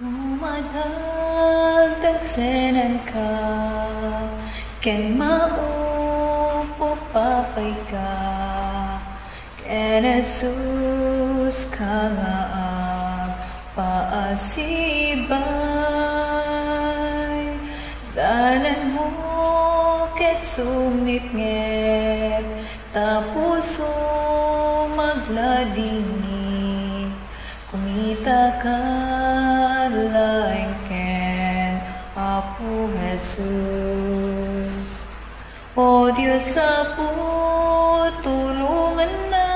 Lumadagdag senan ka, ken maupo papay ka, ken Jesus ka nga ang paasibay. Dalan mo ket sumipnget, tapuso magladingit, kumita ka laing ken Apo Jesus. O Diyos Apo, tulungan na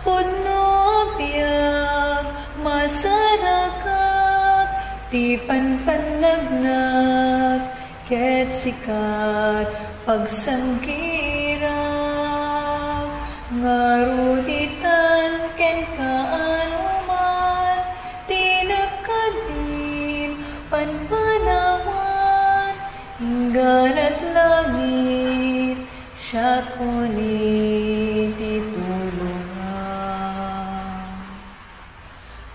pudno biyag masarakat, ti panpanlagnat ket sikat pagsangkirang, ngaruditan ken kaanuman tinakadim panpanawan, hinggan at langit siya kunin titulungan.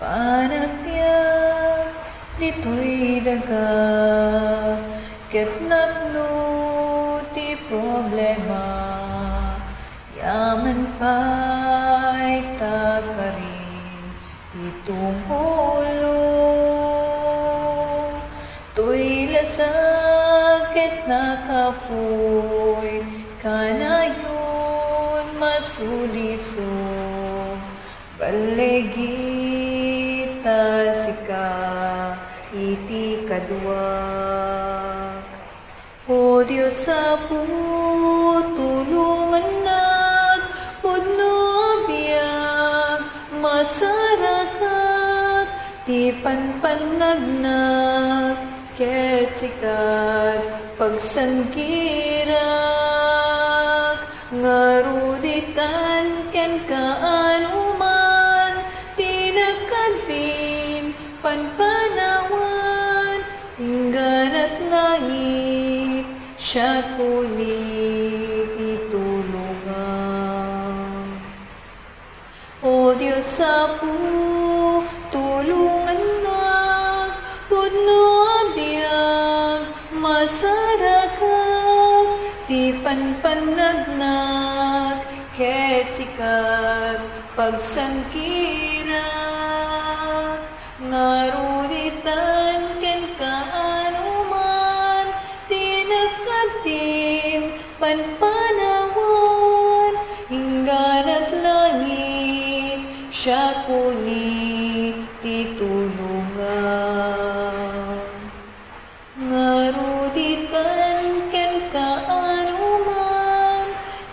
Panagbiag dito'y daga, ket napno ti problema, yaman pa'y takarin ti tumulong. To'y lasag ket nakapoy, kanayon masuliso, balegita sika iti kaduak. O Diyos Apo, tulungan nag pudno biyag masarakat, ti panpanagnak ket sikat pagsangkirak, ngaruditan ken kaanuman tinakadim panpanawan, hinggan at langit siya kunin titulungan. O Diyos Apo, tulungan na pudno biyag masarakat, ti panpanagnak ket sikat pagsangkirak, ngaruditan ken kaanuman tinakadim panpanawan, hinggan at langit siya kunin titulungan. Ngaruditan ken kaanuman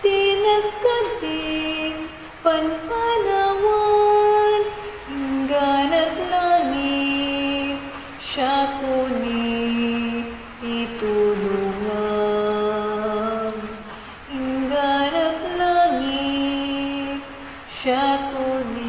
tinakadim panpanawan, hinggan at langit siya kunin titulungan. Hinggan at langit siya kunin